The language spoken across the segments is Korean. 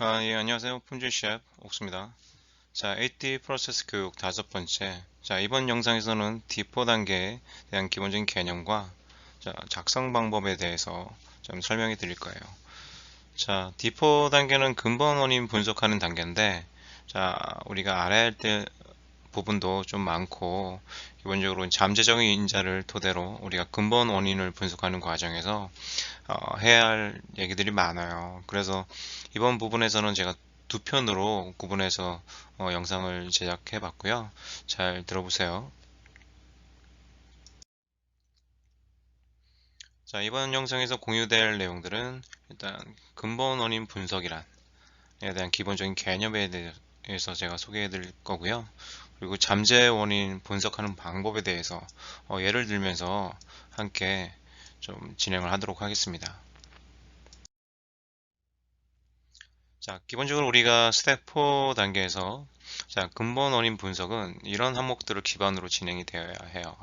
예, 안녕하세요. 품질 셰프 옥수입니다. 자, 8D 프로세스 교육 다섯 번째. 자, 이번 영상에서는 D4 단계에 대한 기본적인 개념과 자, 작성 방법에 대해서 좀 설명해 드릴 거예요. 자, D4 단계는 근본 원인 분석하는 단계인데, 자, 우리가 알아야 할 부분도 좀 많고, 기본적으로 잠재적인 인자를 토대로 우리가 근본 원인을 분석하는 과정에서 해야 할 얘기들이 많아요. 그래서 이번 부분에서는 제가 두 편으로 구분해서 영상을 제작해 봤고요. 잘 들어보세요. 자, 이번 영상에서 공유될 내용들은 일단 근본 원인 분석이란에 대한 기본적인 개념에 대해서 제가 소개해 드릴 거고요. 그리고 잠재 원인 분석하는 방법에 대해서 예를 들면서 함께 좀 진행을 하도록 하겠습니다. 자, 기본적으로 우리가 스텝 4 단계에서 자, 근본 원인 분석은 이런 항목들을 기반으로 진행이 되어야 해요.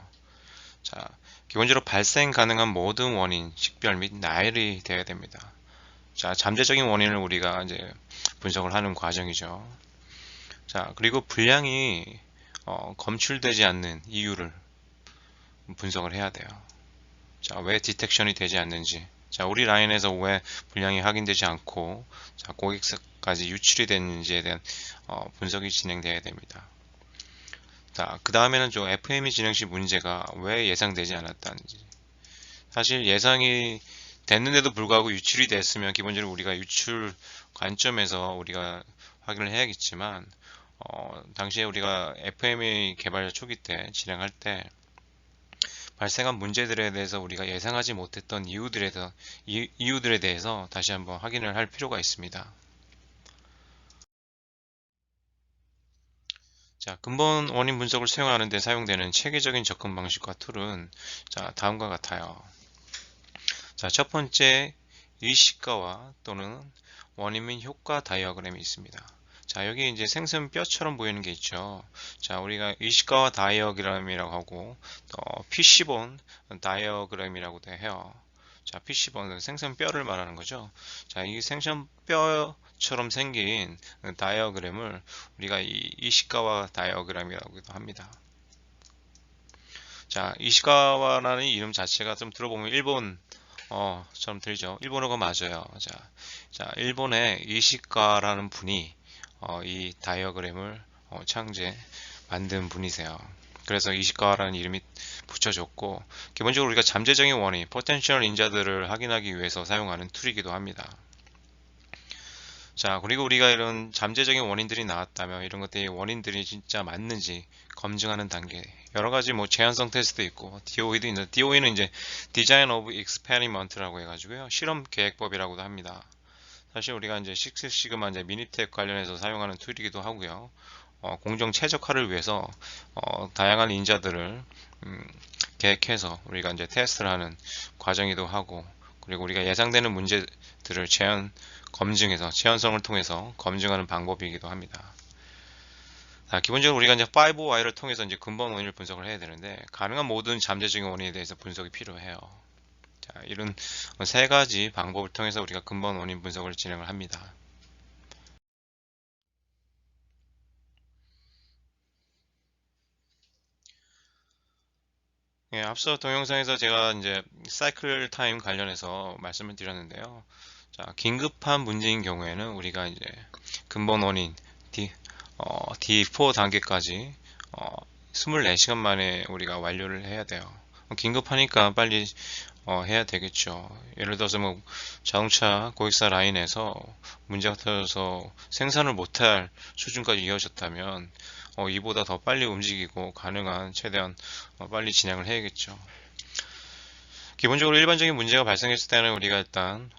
자, 기본적으로 발생 가능한 모든 원인, 식별 및 나열이 되어야 됩니다. 자, 잠재적인 원인을 우리가 이제 분석을 하는 과정이죠. 자, 그리고 불량이 검출되지 않는 이유를 분석을 해야 돼요. 자, 왜 디텍션이 되지 않는지. 자, 우리 라인에서 왜 불량이 확인되지 않고 자, 고객사까지 유출이 됐는지에 대한 분석이 진행되어야 됩니다. 자, 그 다음에는 저 FME 진행 시 문제가 왜 예상되지 않았다는지. 사실 예상이 됐는데도 불구하고 유출이 됐으면 기본적으로 우리가 유출 관점에서 우리가 확인을 해야겠지만 당시에 우리가 FME 개발 초기 때 진행할 때 발생한 문제들에 대해서 우리가 예상하지 못했던 이유들에 대해서 다시 한번 확인을 할 필요가 있습니다. 자, 근본 원인 분석을 수행하는 데 사용되는 체계적인 접근 방식과 툴은 자, 다음과 같아요. 자, 첫 번째 의식가와 또는 원인 및 효과 다이어그램이 있습니다. 자, 여기 이제 생선뼈처럼 보이는 게 있죠. 자, 우리가 의식가와 다이어그램이라고 하고 피시본 다이어그램이라고도 해요. 자, 피시본은 생선뼈를 말하는 거죠. 자, 이 생선뼈처럼 생긴 다이어그램을 우리가 이 이시카와 다이어그램이라고도 합니다. 자, 이시카와라는 이름 자체가 좀 들어보면 일본 처럼 들리죠. 일본어가 맞아요. 자, 일본의 이시카라는 분이 이 다이어그램을 만든 분이세요. 그래서 이시카와라는 이름이 붙여졌고, 기본적으로 우리가 잠재적인 원인, 포텐셜 인자들을 확인하기 위해서 사용하는 툴이기도 합니다. 자, 그리고 우리가 이런 잠재적인 원인들이 나왔다면 이런 것들이 원인들이 진짜 맞는지 검증하는 단계. 여러 가지 뭐 제한성 테스트 있고 DOE도 있는데 DOE는 이제 Design of Experiment라고 해가지고요. 실험 계획법이라고도 합니다. 사실 우리가 이제 식스시그마 이제 미니텍 관련해서 사용하는 툴이기도 하고요. 공정 최적화를 위해서 다양한 인자들을 계획해서 우리가 이제 테스트를 하는 과정이기도 하고, 그리고 우리가 예상되는 문제들을 검증해서 재현성을 통해서 검증하는 방법이기도 합니다. 자, 기본적으로 우리가 이제 5Y를 통해서 이제 근본 원인을 분석을 해야 되는데, 가능한 모든 잠재적인 원인에 대해서 분석이 필요해요. 자, 이런 세 가지 방법을 통해서 우리가 근본 원인 분석을 진행을 합니다. 예, 앞서 동영상에서 제가 이제 사이클 타임 관련해서 말씀을 드렸는데요. 자, 긴급한 문제인 경우에는 우리가 이제 근본 원인 D4 단계까지 24시간 만에 우리가 완료를 해야 돼요. 긴급하니까 빨리 해야 되겠죠. 예를 들어서 뭐 자동차 고객사 라인에서 문제가 터져서 생산을 못할 수준까지 이어졌다면 이보다 더 빨리 움직이고 가능한 최대한 빨리 진행을 해야겠죠. 기본적으로 일반적인 문제가 발생했을 때는 우리가 일단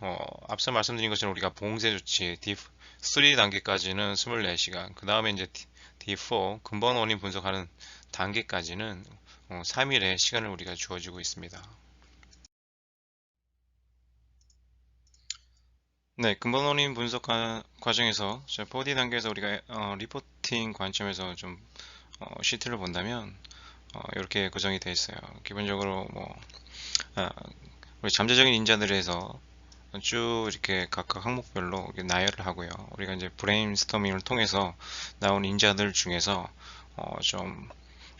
앞서 말씀드린 것처럼 우리가 봉쇄 조치 D3 단계까지는 24시간, 그 다음에 이제 D4 근본 원인 분석하는 단계까지는 3일의 시간을 우리가 주어지고 있습니다. 네, 근본 원인 분석 과정에서 4D 단계에서 우리가 리포팅 관점에서 좀 시트를 본다면 이렇게 구성이 되어 있어요. 기본적으로 뭐 우리 잠재적인 인자들에서 쭉 이렇게 각각 항목별로 이렇게 나열을 하고요. 우리가 이제 브레인스토밍을 통해서 나온 인자들 중에서 좀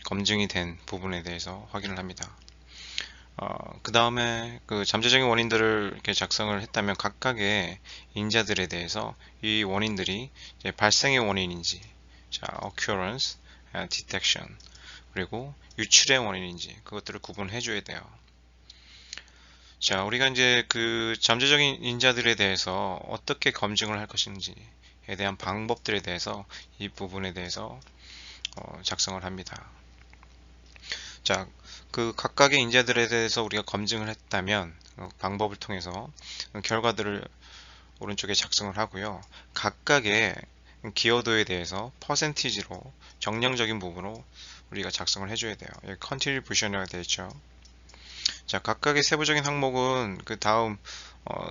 검증이 된 부분에 대해서 확인을 합니다. 그 다음에 그 잠재적인 원인들을 이렇게 작성을 했다면 각각의 인자들에 대해서 이 원인들이 이제 발생의 원인인지, 자, occurrence, detection, 그리고 유출의 원인인지 그것들을 구분해 줘야 돼요. 자, 우리가 이제 그 잠재적인 인자들에 대해서 어떻게 검증을 할 것인지에 대한 방법들에 대해서 이 부분에 대해서 작성을 합니다. 자, 그 각각의 인자들에 대해서 우리가 검증을 했다면 방법을 통해서 결과들을 오른쪽에 작성을 하고요. 각각의 기여도에 대해서 퍼센티지로 정량적인 부분으로 우리가 작성을 해줘야 돼요. 여기 컨트리뷰션이라고 되어 있죠. 자, 각각의 세부적인 항목은 그 다음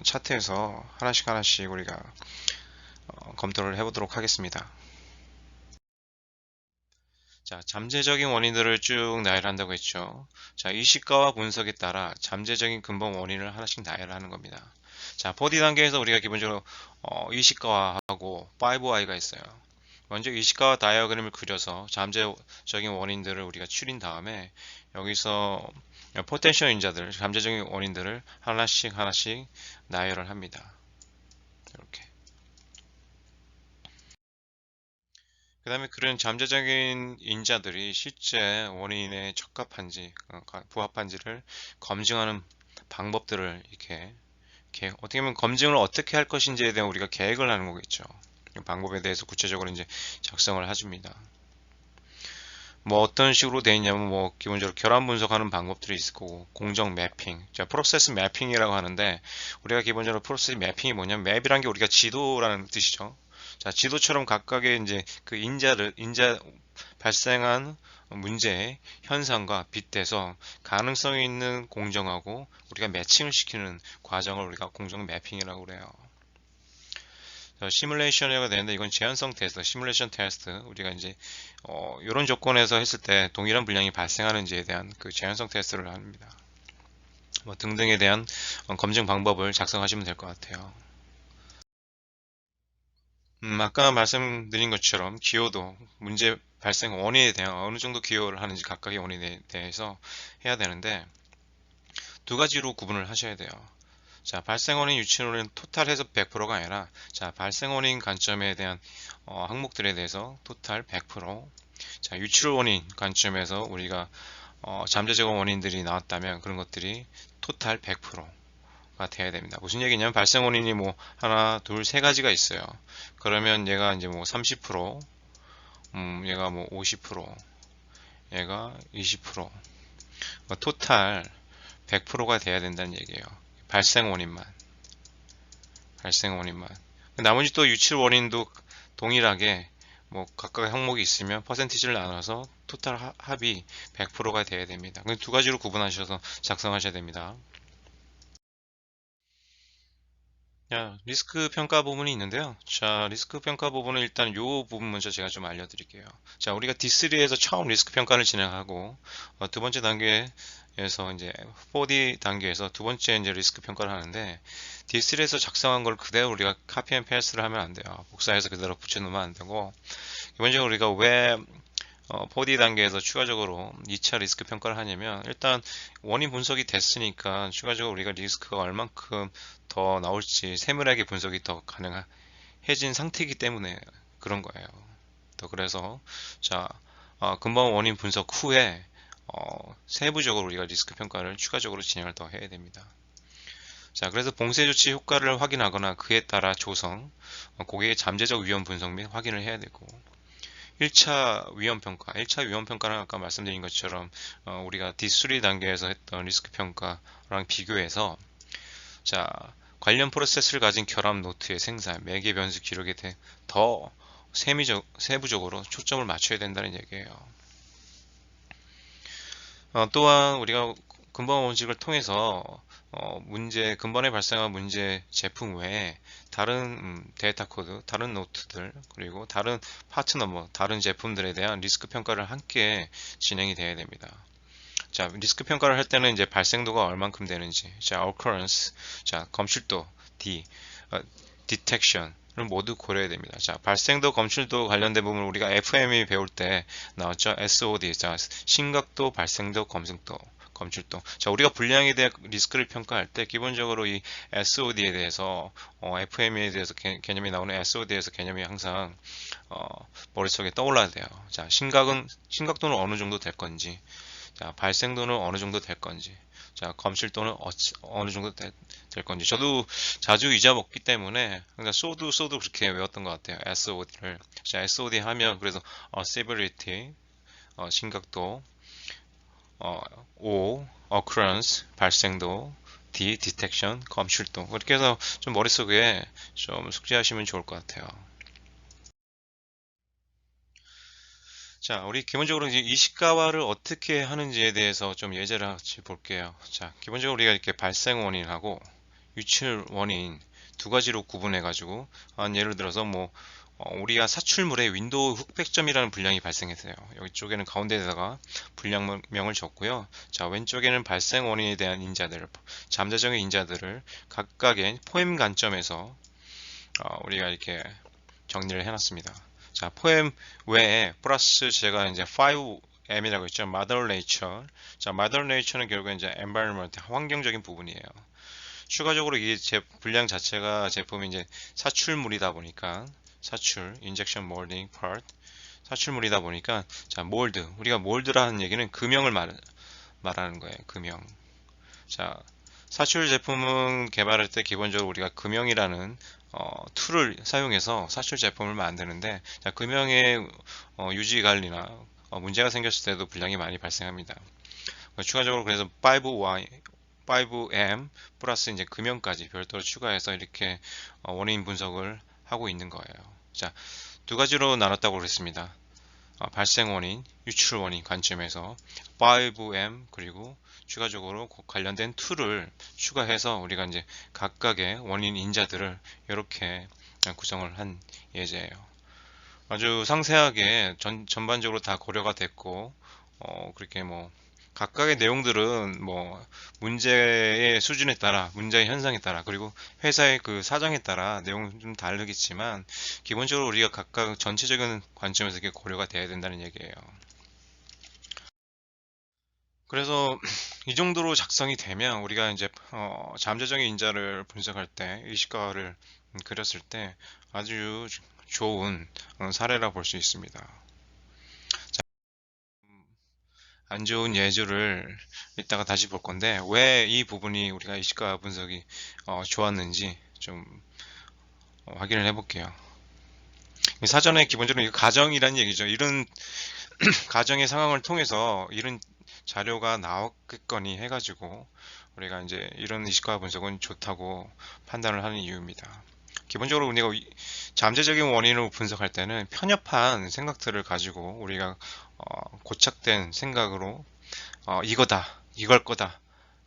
차트에서 하나씩 우리가 검토를 해보도록 하겠습니다. 자, 잠재적인 원인들을 쭉 나열한다고 했죠. 자, 이 시가와 분석에 따라 잠재적인 근본 원인을 하나씩 나열하는 겁니다. 자, 4D 단계에서 우리가 기본적으로 이 시가화하고 5I가 있어요. 먼저 이 시가화 다이어그램을 그려서 잠재적인 원인들을 우리가 추린 다음에 여기서 포텐셜 인자들, 잠재적인 원인들을 하나씩 나열을 합니다. 이렇게. 그 다음에 그런 잠재적인 인자들이 실제 원인에 적합한지, 부합한지를 검증하는 방법들을 이렇게 어떻게 보면 검증을 어떻게 할 것인지에 대한 우리가 계획을 하는 거겠죠. 방법에 대해서 구체적으로 이제 작성을 해줍니다. 뭐 어떤 식으로 되어 있냐면 뭐 기본적으로 결함 분석하는 방법들이 있을 거고 공정 매핑, 자 프로세스 매핑이라고 하는데 우리가 기본적으로 프로세스 매핑이 뭐냐면 맵이란 게 우리가 지도라는 뜻이죠. 자 지도처럼 각각의 이제 그 인자 발생한 문제의 현상과 빗대서 가능성이 있는 공정하고 우리가 매칭을 시키는 과정을 우리가 공정 매핑이라고 그래요. 시뮬레이션이라고 되는데 이건 제한성 테스트, 시뮬레이션 테스트. 우리가 이제 이런 조건에서 했을 때 동일한 분량이 발생하는지에 대한 그 제한성 테스트를 합니다. 뭐 등등에 대한 검증 방법을 작성하시면 될 것 같아요. 아까 말씀드린 것처럼 기여도, 문제 발생 원인에 대한 어느 정도 기여를 하는지 각각의 원인에 대해서 해야 되는데 두 가지로 구분을 하셔야 돼요. 자, 발생원인 유치원은 토탈해서 100%가 아니라 자, 발생원인 관점에 대한 항목들에 대해서 토탈 100%, 자, 유출원인 관점에서 우리가 잠재적 원인들이 나왔다면 그런 것들이 토탈 100%가 돼야 됩니다. 무슨 얘기냐면 발생 원인이 뭐 하나, 둘, 세 가지가 있어요. 그러면 얘가 이제 뭐 30%, 얘가 뭐 50%, 얘가 20%, 뭐 토탈 100%가 돼야 된다는 얘기예요. 발생 원인만. 발생 원인만. 나머지 또 유출 원인도 동일하게 뭐 각각 항목이 있으면 퍼센티지를 나눠서 토탈 합이 100%가 돼야 됩니다. 두 가지로 구분하셔서 작성하셔야 됩니다. 자, 리스크 평가 부분이 있는데요. 자, 리스크 평가 부분은 일단 요 부분 먼저 제가 좀 알려드릴게요. 자, 우리가 D3에서 처음 리스크 평가를 진행하고 두 번째 단계에서 이제 4D 단계에서 두 번째 이제 리스크 평가를 하는데 D3에서 작성한 걸 그대로 우리가 카피 앤 페이스트를 하면 안 돼요. 복사해서 그대로 붙여놓으면 안 되고 기본적으로 우리가 왜 4D 단계에서 추가적으로 2차 리스크 평가를 하냐면 일단 원인 분석이 됐으니까 추가적으로 우리가 리스크가 얼만큼 더 나올지 세밀하게 분석이 더 가능해진 상태이기 때문에 그런 거예요. 또 그래서 자 근본 원인 분석 후에 세부적으로 우리가 리스크 평가를 추가적으로 진행을 더 해야 됩니다. 자, 그래서 봉쇄 조치 효과를 확인하거나 그에 따라 조성, 고객의 잠재적 위험 분석 및 확인을 해야 되고 1차 위험평가, 1차 위험평가는 아까 말씀드린 것처럼 우리가 D3 단계에서 했던 리스크 평가랑 비교해서 자 관련 프로세스를 가진 결합 노트의 생산, 매개 변수 기록에 대해 더 세부적으로 초점을 맞춰야 된다는 얘기예요. 또한 우리가 근본 원칙을 통해서 근본에 발생한 문제 제품 외에 다른 데이터 코드, 다른 노트들, 그리고 다른 파트 넘버, 다른 제품들에 대한 리스크 평가를 함께 진행이 돼야 됩니다. 자, 리스크 평가를 할 때는 이제 발생도가 얼만큼 되는지, 자, occurrence, 자, 검출도, D, detection을 모두 고려해야 됩니다. 자, 발생도, 검출도 관련된 부분 우리가 FME 배울 때 나왔죠. SOD, 자, 심각도, 발생도, 검출도. 자, 우리가 불량에 대한 리스크를 평가할 때 기본적으로 이 SOD에 대해서 FME에 대해서 개념이 나오는 SOD에서 개념이 항상 머릿속에 떠올라야 돼요. 자, 심각도는 어느 정도 될 건지, 자, 발생도는 어느 정도 될 건지, 자, 검실도는 어느 정도 될 건지. 저도 자주 잊어먹기 때문에 그러니까 쏘도 그렇게 외웠던 것 같아요. SOD를. 자, SOD 하면 그래서 severity, 심각도, 어, O, occurrence, 발생도, D, detection, 검출도. 그렇게 해서 좀 머릿속에 좀 숙지하시면 좋을 것 같아요. 자, 우리 기본적으로 이제 이 시가화를 어떻게 하는지에 대해서 좀 예제를 같이 볼게요. 자, 기본적으로 우리가 이렇게 발생 원인하고 유출 원인 두 가지로 구분해 가지고 예를 들어서 뭐 우리가 사출물에 윈도우 흑백점이라는 불량이 발생했어요. 여기 쪽에는 가운데에다가 불량명을 적고요. 자, 왼쪽에는 발생 원인에 대한 인자들, 잠재적인 인자들을 각각의 포엠 관점에서 우리가 이렇게 정리를 해놨습니다. 자, 포엠 외에 플러스 제가 이제 5M이라고 했죠. Mother Nature. 자, Mother Nature는 결국 이제 environment, 환경적인 부분이에요. 추가적으로 이 분량 자체가 제품이 이제 사출물이다 보니까 injection molding part, 사출물이다 보니까 자, 몰드. 우리가 몰드라는 얘기는 금형을 말하는 거예요. 금형. 자, 사출 제품은 개발할 때 기본적으로 우리가 금형이라는 툴을 사용해서 사출 제품을 만드는데 자, 금형의 유지 관리나 문제가 생겼을 때도 불량이 많이 발생합니다. 추가적으로 그래서 5M 플러스 이제 금형까지 별도로 추가해서 이렇게 원인 분석을 하고 있는 거예요. 자, 두 가지로 나눴다고 그랬습니다. 발생 원인, 유출 원인 관점에서 5M 그리고 추가적으로 관련된 툴을 추가해서 우리가 이제 각각의 원인 인자들을 이렇게 구성을 한 예제예요. 아주 상세하게 전반적으로 다 고려가 됐고 그렇게 뭐 각각의 내용들은 뭐 문제의 수준에 따라 문제의 현상에 따라 그리고 회사의 그 사정에 따라 내용은 좀 다르겠지만 기본적으로 우리가 각각 전체적인 관점에서 이렇게 고려가 돼야 된다는 얘기예요. 그래서 이 정도로 작성이 되면 우리가 이제 잠재적인 인자를 분석할 때 의식화를 그렸을 때 아주 좋은 사례라 볼 수 있습니다. 안 좋은 예주를 이따가 다시 볼 건데 왜 이 부분이 우리가 의식화 분석이 좋았는지 좀 확인을 해볼게요. 사전에 기본적으로 이 가정이란 얘기죠. 이런 가정의 상황을 통해서 이런 자료가 나왔겠거니 해가지고 우리가 이제 이런 의식화 분석은 좋다고 판단을 하는 이유입니다. 기본적으로 우리가 잠재적인 원인을 분석할 때는 편협한 생각들을 가지고 우리가 고착된 생각으로 이거다, 이걸 거다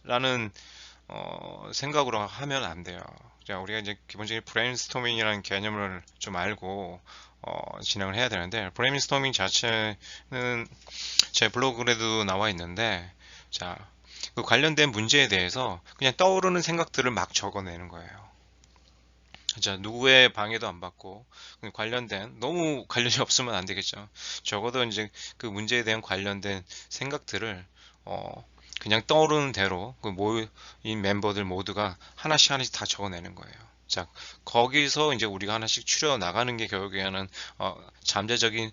라는 생각으로 하면 안 돼요. 우리가 이제 기본적인 브레인스토밍이라는 개념을 좀 알고 진행을 해야 되는데 브레인스토밍 자체는 제 블로그에도 나와 있는데 자, 그 관련된 문제에 대해서 그냥 떠오르는 생각들을 막 적어내는 거예요. 자, 누구의 방해도 안 받고 관련된 너무 관련이 없으면 안 되겠죠. 적어도 이제 그 문제에 대한 관련된 생각들을 그냥 떠오르는 대로 그 모인 멤버들 모두가 하나씩 하나씩 다 적어내는 거예요. 자, 거기서 이제 우리가 하나씩 추려 나가는 게 결국에는 잠재적인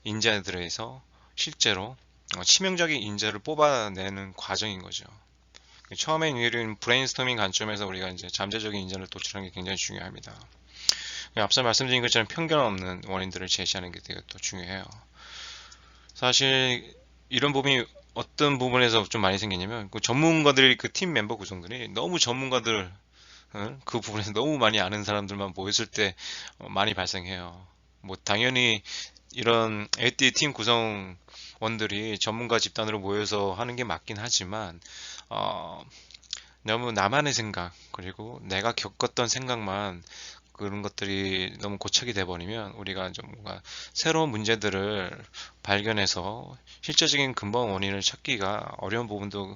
인재들에서 실제로 치명적인 인재를 뽑아내는 과정인 거죠. 처음에 이런 브레인스토밍 관점에서 우리가 이제 잠재적인 인재를 도출하는 게 굉장히 중요합니다. 앞서 말씀드린 것처럼 편견 없는 원인들을 제시하는 게 되게 또 중요해요. 사실 이런 부분이 어떤 부분에서 좀 많이 생기냐면 그 전문가들이 그 팀 멤버 구성들이 너무 전문가들 그 부분에서 너무 많이 아는 사람들만 모였을 때 많이 발생해요. 뭐 당연히 이런 AT 팀 구성원들이 전문가 집단으로 모여서 하는 게 맞긴 하지만 너무 나만의 생각 그리고 내가 겪었던 생각만 그런 것들이 너무 고착이 돼 버리면 우리가 좀 뭔가 새로운 문제들을 발견해서 실제적인 근본 원인을 찾기가 어려운 부분도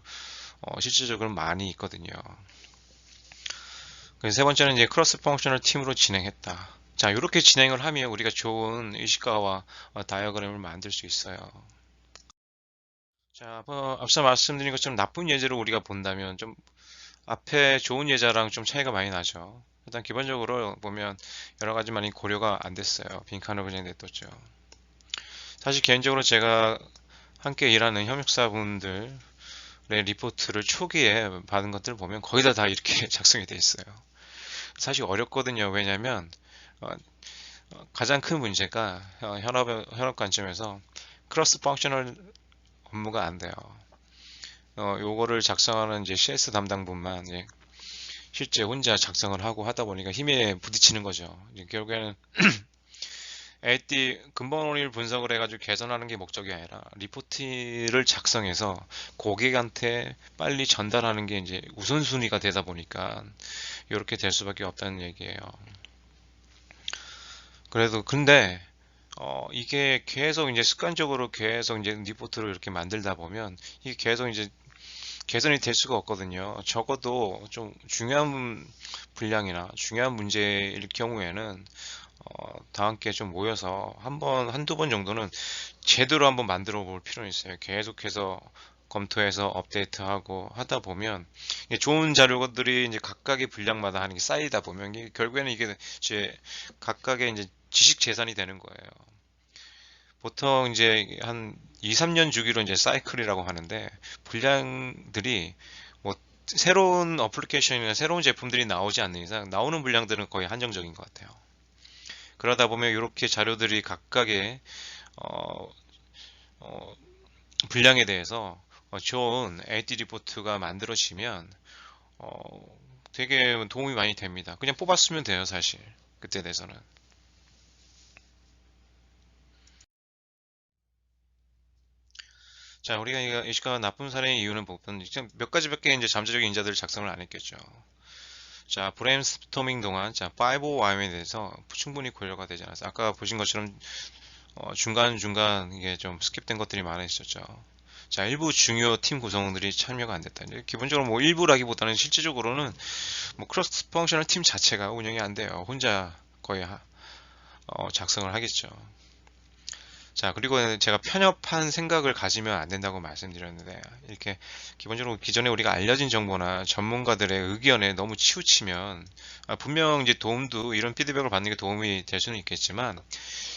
실질적으로 많이 있거든요. 세 번째는 이제 크로스 펑셔널 팀으로 진행했다. 자, 이렇게 진행을 하면 우리가 좋은 의식가와 다이어그램을 만들 수 있어요. 자, 앞서 말씀드린 것처럼 나쁜 예제로 우리가 본다면 좀 앞에 좋은 예자랑 좀 차이가 많이 나죠. 일단 기본적으로 보면 여러 가지 많이 고려가 안 됐어요. 빈칸을 그냥 냅뒀죠. 사실 개인적으로 제가 함께 일하는 협력사분들의 리포트를 초기에 받은 것들을 보면 거의 다 이렇게 작성이 돼 있어요. 사실 어렵거든요. 왜냐면 가장 큰 문제가 현업 관점에서 크로스 펑셔널 업무가 안 돼요. 요거를 작성하는 이제 CS 담당분만 실제 혼자 작성을 하고 하다 보니까 힘에 부딪히는 거죠. 결국에는 AD 근본 원리를 분석을 해가지고 개선하는 게 목적이 아니라 리포트를 작성해서 고객한테 빨리 전달하는 게 이제 우선순위가 되다 보니까 이렇게 될 수밖에 없다는 얘기예요. 그래도 근데 이게 계속 이제 습관적으로 계속 이제 리포트를 이렇게 만들다 보면 이게 계속 이제 개선이 될 수가 없거든요. 적어도 좀 중요한 분량이나 중요한 문제일 경우에는 다 함께 좀 모여서 한두 번 정도는 제대로 한번 만들어 볼 필요는 있어요. 계속해서 검토해서 업데이트하고 하다 보면 좋은 자료들이 이제 각각의 분량마다 하는 게 쌓이다 보면 결국에는 이게 제 각각의 이제 지식 재산이 되는 거예요. 보통 이제 한 2, 3년 주기로 이제 사이클이라고 하는데 분량들이 뭐 새로운 어플리케이션이나 새로운 제품들이 나오지 않는 이상 나오는 분량들은 거의 한정적인 것 같아요. 그러다 보면 이렇게 자료들이 각각의 어, 어, 분량에 대해서 좋은 AD 리포트가 만들어지면 되게 도움이 많이 됩니다. 그냥 뽑았으면 돼요, 사실. 그때 돼서는. 자, 우리가 이 시가 나쁜 사례의 이유는 보면 몇 가지밖에 이제 잠재적인 인자들을 작성을 안 했겠죠. 자, 브레인스토밍 동안 자, 5W에 대해서 충분히 고려가 되지 않았어요. 아까 보신 것처럼 중간중간 이게 좀 스킵된 것들이 많아 있었죠. 자, 일부 중요 팀 구성원들이 참여가 안 됐다. 이제 기본적으로 뭐 일부라기보다는 실질적으로는 뭐 크로스 펑셔널 팀 자체가 운영이 안 돼요. 혼자 거의 작성을 하겠죠. 자, 그리고 제가 편협한 생각을 가지면 안 된다고 말씀드렸는데, 이렇게 기본적으로 기존에 우리가 알려진 정보나 전문가들의 의견에 너무 치우치면, 분명 이제 도움도, 이런 피드백을 받는 게 도움이 될 수는 있겠지만,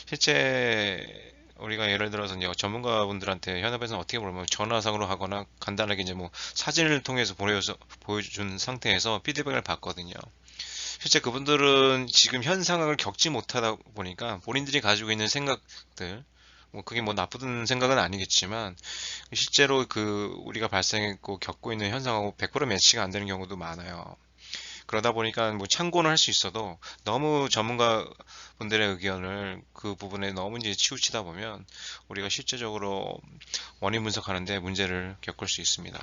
실제 우리가 예를 들어서 이제 전문가분들한테 현업에서는 어떻게 보면 전화상으로 하거나 간단하게 이제 뭐 사진을 통해서 보여준 상태에서 피드백을 받거든요. 실제 그분들은 지금 현 상황을 겪지 못하다 보니까 본인들이 가지고 있는 생각들, 뭐 그게 뭐 나쁜 생각은 아니겠지만 실제로 그 우리가 발생했고 겪고 있는 현상하고 100% 매치가 안 되는 경우도 많아요. 그러다 보니까 뭐 참고는 할 수 있어도 너무 전문가 분들의 의견을 그 부분에 너무 이제 치우치다 보면 우리가 실제적으로 원인 분석하는데 문제를 겪을 수 있습니다.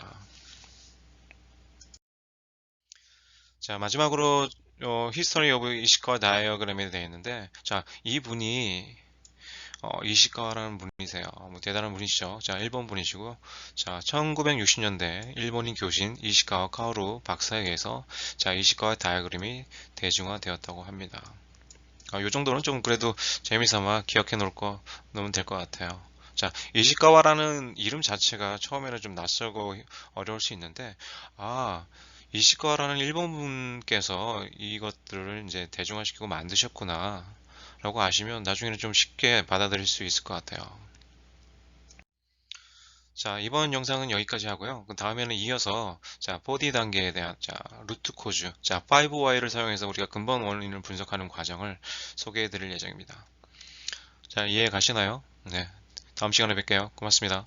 자, 마지막으로 히스토리 오브 이시카와 다이어그램에 대해 있는데, 자, 이분이 이시카와라는 분이세요. 뭐 대단한 분이시죠. 자, 일본 분이시고, 자, 1960년대 일본인 교신 이시카와 카오루 박사에 의해서 자, 이시카와 다이어그램이 대중화되었다고 합니다. 요 정도는 좀 그래도 재미삼아 기억해 놓으면 될 것 같아요. 자, 이시카와라는 이름 자체가 처음에는 좀 낯설고 어려울 수 있는데, 아, 이시카와라는 일본 분께서 이것들을 이제 대중화시키고 만드셨구나, 라고 아시면 나중에는 좀 쉽게 받아들일 수 있을 것 같아요. 자, 이번 영상은 여기까지 하고요. 그 다음에는 이어서 자, 4D 단계에 대한 자, 루트 코즈, 자, 5Y를 사용해서 우리가 근본 원인을 분석하는 과정을 소개해 드릴 예정입니다. 자, 이해 가시나요? 네. 다음 시간에 뵐게요. 고맙습니다.